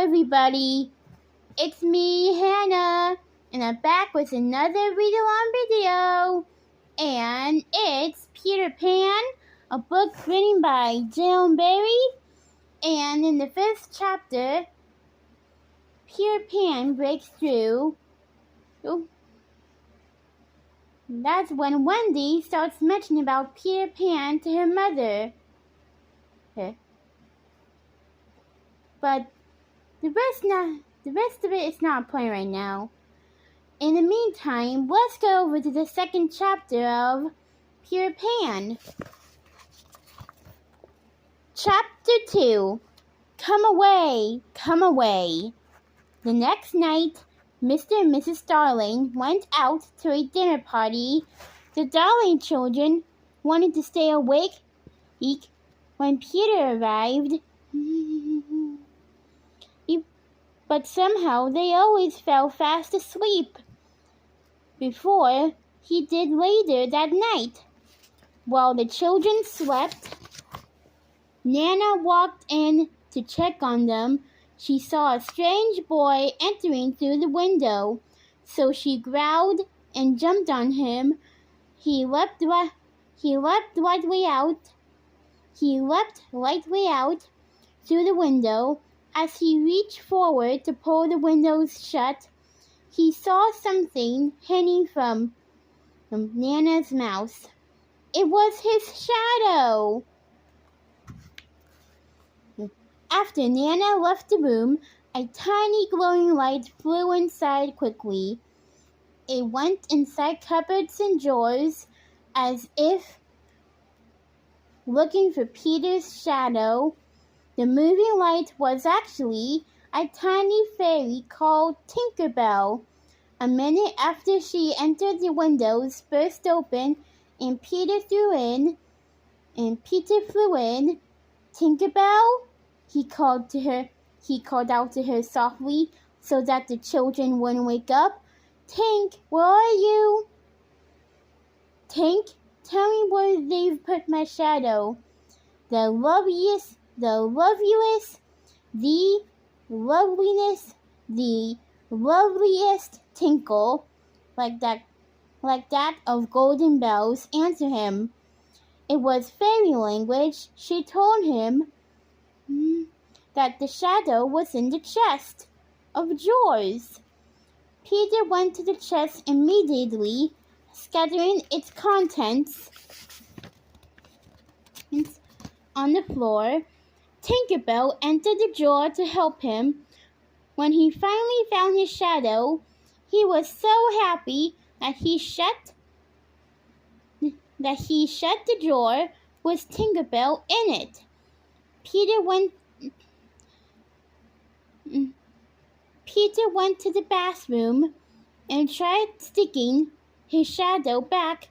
everybody, it's me, Hannah, and I'm back with another read along video, and it's Peter Pan, a book written by Joan Berry, and in the first chapter, Peter Pan breaks through. That's when Wendy starts mentioning about Peter Pan to her mother. But the rest of it is not playing right now. In the meantime, let's go over to the second chapter of Peter Pan. Chapter 2. Come away, come away. The next night, Mr. and Mrs. Darling went out to a dinner party. The Darling children wanted to stay awake when Peter arrived. But somehow they always fell fast asleep before he did later that night. While the children slept, Nana walked in to check on them. She saw a strange boy entering through the window, so she growled and jumped on him. He leapt lightly out through the window. As he reached forward to pull the windows shut, he saw something hanging from Nana's mouth. It was his shadow. After Nana left the room, a tiny glowing light flew inside quickly. It went inside cupboards and drawers as if looking for Peter's shadow. The moving light was actually a tiny fairy called Tinker Bell. A minute after she entered, the windows burst open and Peter flew in. Tinker Bell, he called out to her softly so that the children wouldn't wake up. Tink, where are you? Tink, tell me where they've put my shadow. The loveliest, tinkle, like that of golden bells, answered him. It was fairy language. She told him that the shadow was in the chest of drawers. Peter went to the chest immediately, scattering its contents on the floor. Tinker Bell entered the drawer to help him. When he finally found his shadow, he was so happy that he shut the drawer with Tinker Bell in it. Peter went to the bathroom and tried sticking his shadow back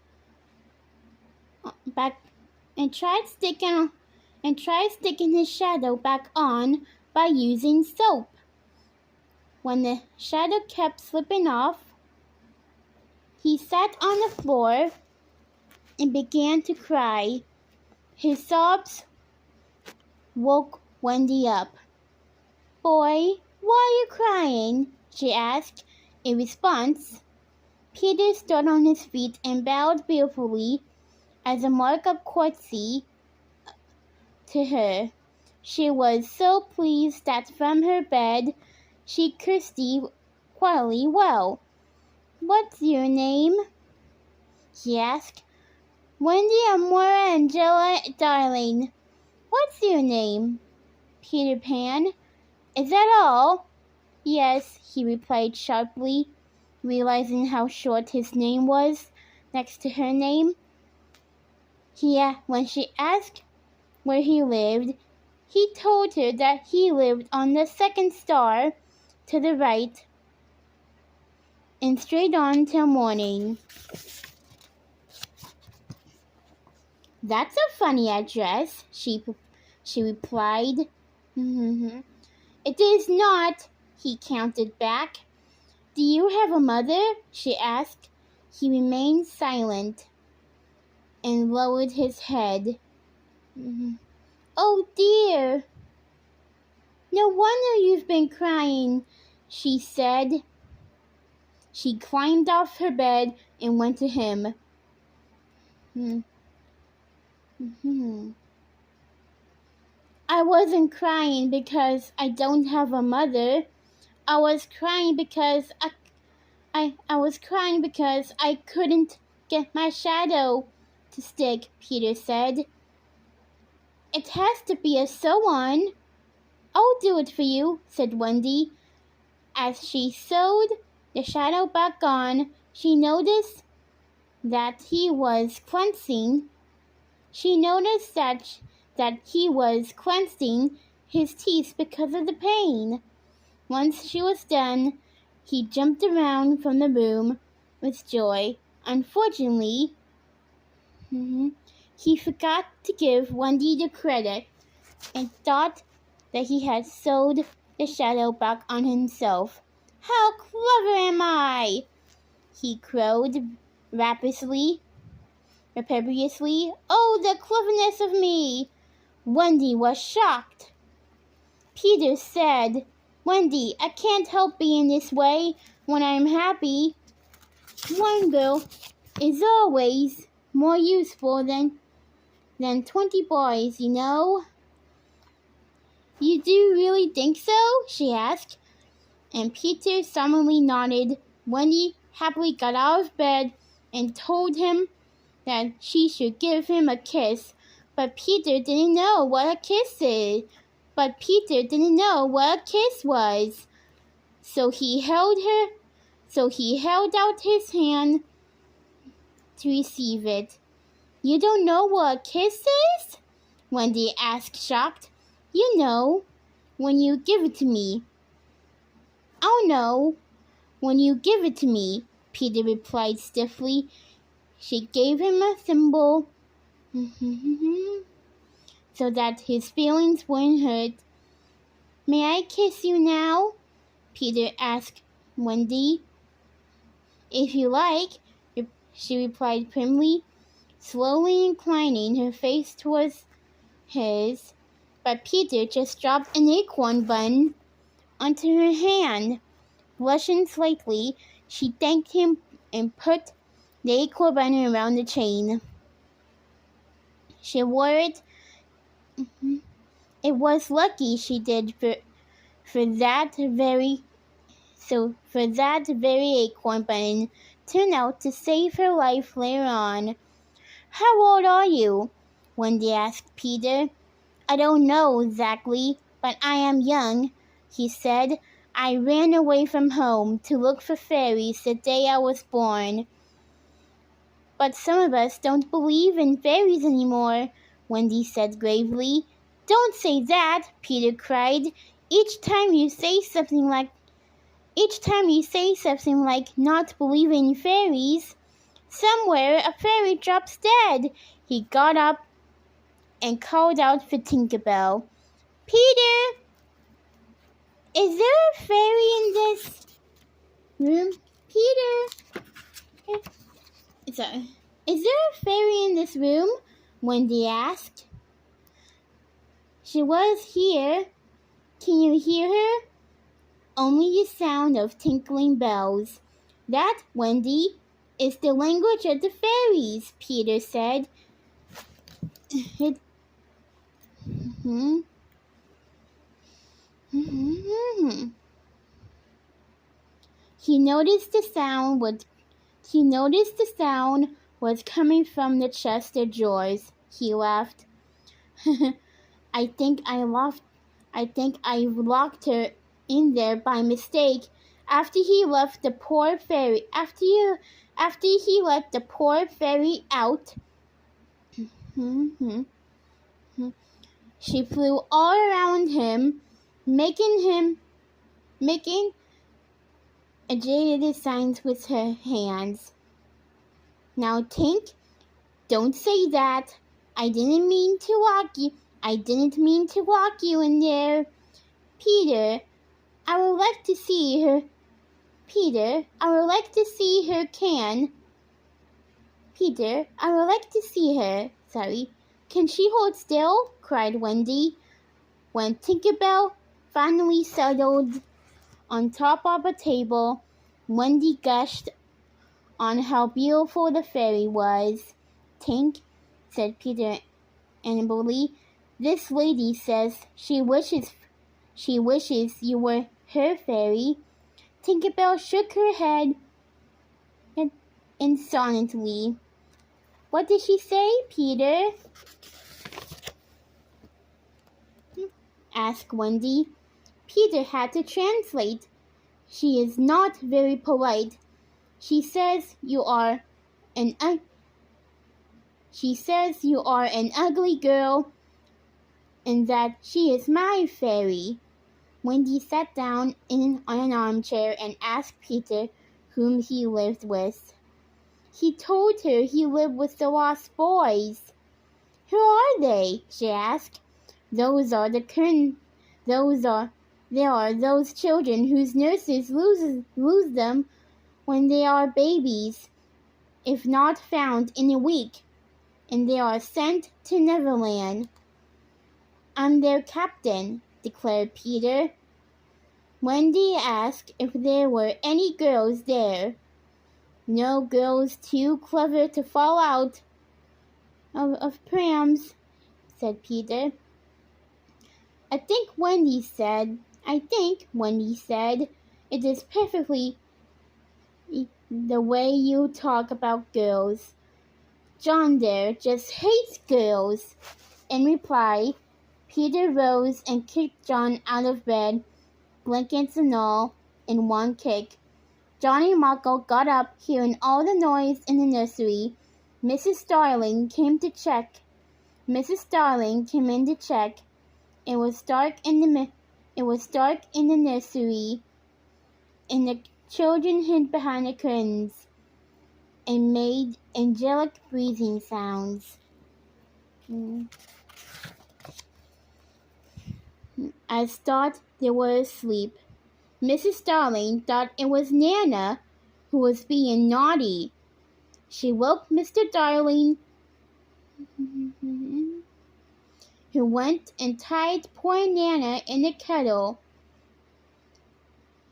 his shadow back on by using soap. When the shadow kept slipping off, he sat on the floor and began to cry. His sobs woke Wendy up. Boy, why are you crying? She asked. In response, Peter stood on his feet and bowed beautifully as a mark of courtesy to her. She was so pleased that from her bed she curtsied quietly. Well, what's your name? He asked. Wendy Amora Angela Darling. What's your name? Peter Pan. Is that all? Yes, he replied sharply, realizing how short his name was next to her name. When she asked where he lived, he told her that he lived on the second star to the right and straight on till morning. That's a funny address, she replied. It is not, he countered back. Do you have a mother? She asked. He remained silent and lowered his head. Oh dear. No wonder you've been crying, she said. She climbed off her bed and went to him. I wasn't crying because I don't have a mother. I was crying because I was crying because I couldn't get my shadow to stick, Peter said. It has to be a sew-on. I'll do it for you, said Wendy. As she sewed the shadow back on, she noticed that he was clenched his teeth because of the pain. Once she was done, he jumped around from the room with joy. Unfortunately, he forgot to give Wendy the credit and thought that he had sewed the shadow back on himself. How clever am I? He crowed rapturously. Oh, the cleverness of me! Wendy was shocked. Peter said, Wendy, I can't help being this way when I'm happy. One girl is always more useful than 20 boys, you know. You do really think so? She asked. And Peter solemnly nodded. Wendy happily got out of bed and told him that she should give him a kiss. But Peter didn't know what a kiss was. So he held out his hand to receive it. You don't know what a kiss is? Wendy asked, shocked. You know, when you give it to me. Oh no, when you give it to me, Peter replied stiffly. She gave him a thimble so that his feelings weren't hurt. May I kiss you now? Peter asked Wendy. If you like, she replied primly, slowly inclining her face towards his. But Peter just dropped an acorn bun onto her hand. Blushing slightly, she thanked him and put the acorn bun around the chain. She wore it. It was lucky she did for that very acorn bun turned out to save her life later on. How old are you? Wendy asked Peter. I don't know exactly, but I am young, he said. I ran away from home to look for fairies the day I was born. But some of us don't believe in fairies anymore, Wendy said gravely. Don't say that, Peter cried. Each time you say something like not believing in fairies, somewhere a fairy drops dead. He got up and called out for Tinkerbell. Peter! Is there a fairy in this room? Peter! Is there a fairy in this room? Wendy asked. She was here. Can you hear her? Only the sound of tinkling bells. That, Wendy, is the language of the fairies, Peter said. He noticed the sound was coming from the chest of drawers. He laughed. I think I locked her in there by mistake after he let the poor fairy out. She flew all around him, making agitated signs with her hands. Now, Tink, don't say that. I didn't mean to lock you in there. Peter, I would like to see her. Peter, I would like to see her. Can she hold still? Cried Wendy. When Tinkerbell finally settled on top of a table, Wendy gushed on how beautiful the fairy was. "Tink," said Peter amiably, "this lady says she wishes you were her fairy." Tinkerbell shook her head insolently. "What did she say, Peter?" asked Wendy. Peter had to translate. "She is not very polite. She says you are an ugly girl and that she is my fairy." Wendy sat down on an armchair and asked Peter whom he lived with. He told her he lived with the Lost Boys. "Who are they?" she asked. There are those children whose nurses lose them when they are babies, if not found in a week, and they are sent to Neverland." "I'm their captain," declared Peter. Wendy asked if there were any girls there. "No girls too clever to fall out of prams," said Peter. I think Wendy said, "it is perfectly the way you talk about girls. John there just hates girls." In reply, Peter rose and kicked John out of bed, blankets and all, in one kick. Johnny Markle got up, hearing all the noise in the nursery. Mrs. Darling came in to check. It was dark in the nursery, and the children hid behind the curtains and made angelic breathing sounds. I thought they were asleep. Mrs. Darling thought it was Nana who was being naughty. She woke Mr. Darling, who went and tied poor Nana in the kettle.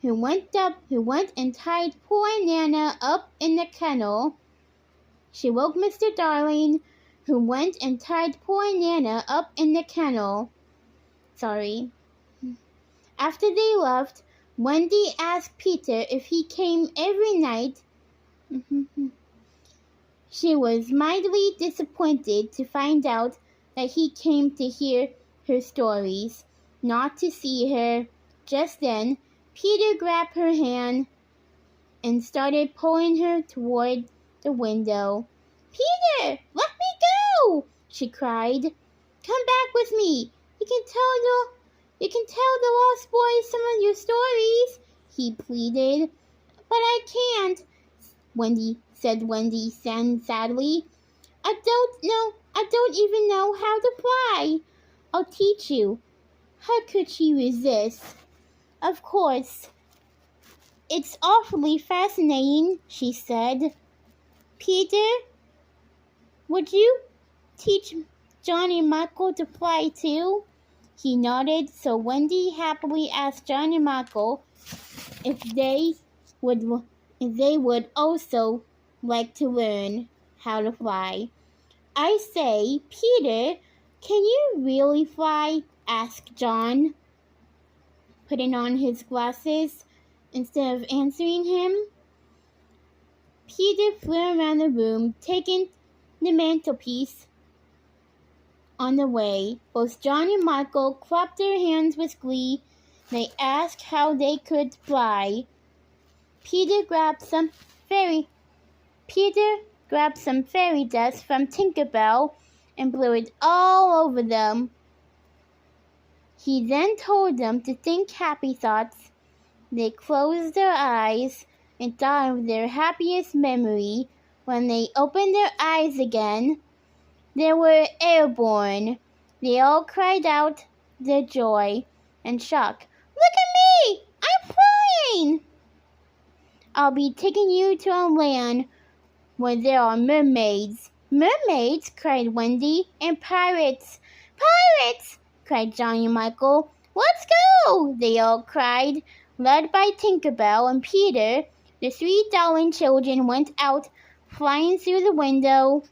Who went and tied poor Nana up in the kennel. She woke Mr. Darling, who went and tied poor Nana up in the kennel. Sorry. After they left, Wendy asked Peter if he came every night. She was mightily disappointed to find out that he came to hear her stories, not to see her. Just then, Peter grabbed her hand and started pulling her toward the window. "Peter, let me go!" she cried. "Come back with me. You can tell the Lost Boys some of your stories," he pleaded. "But I can't," said Wendy sadly. I don't even know how to fly." "I'll teach you." How could she resist? "Of course. It's awfully fascinating," she said. "Peter, would you teach Johnny Markle to fly too?" He nodded, so Wendy happily asked Johnny Markle if they would also like to learn how to fly. "I say, Peter, can you really fly?" asked John, putting on his glasses instead of answering him. Peter flew around the room, taking the mantelpiece on the way. Both John and Michael clapped their hands with glee. They asked how they could fly. Peter grabbed some fairy dust from Tinkerbell and blew it all over them. He then told them to think happy thoughts. They closed their eyes and thought of their happiest memory. When they opened their eyes again, they were airborne. They all cried out their joy and shock. "Look at me! I'm flying! I'll be taking you to a land where there are mermaids." "Mermaids!" cried Wendy. "And pirates!" "Pirates!" cried Johnny and Michael. Let's go! They all cried. Led by Tinkerbell and Peter, the three Darwin children went out, flying through the window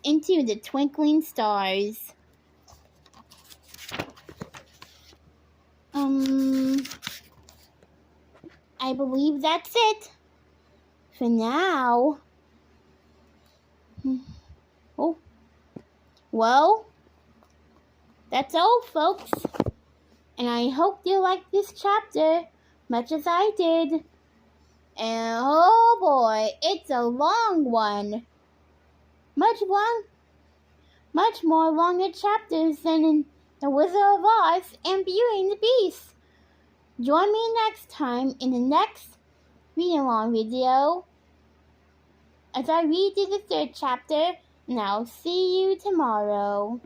into the twinkling stars. I believe that's it for now. Oh, well, that's all, folks. And I hope you liked this chapter much as I did. And oh boy, it's a long one. Much more longer chapters than in The Wizard of Oz and Beauty and the Beast. Join me next time in the next read-along video as I read through the third chapter, and I'll see you tomorrow.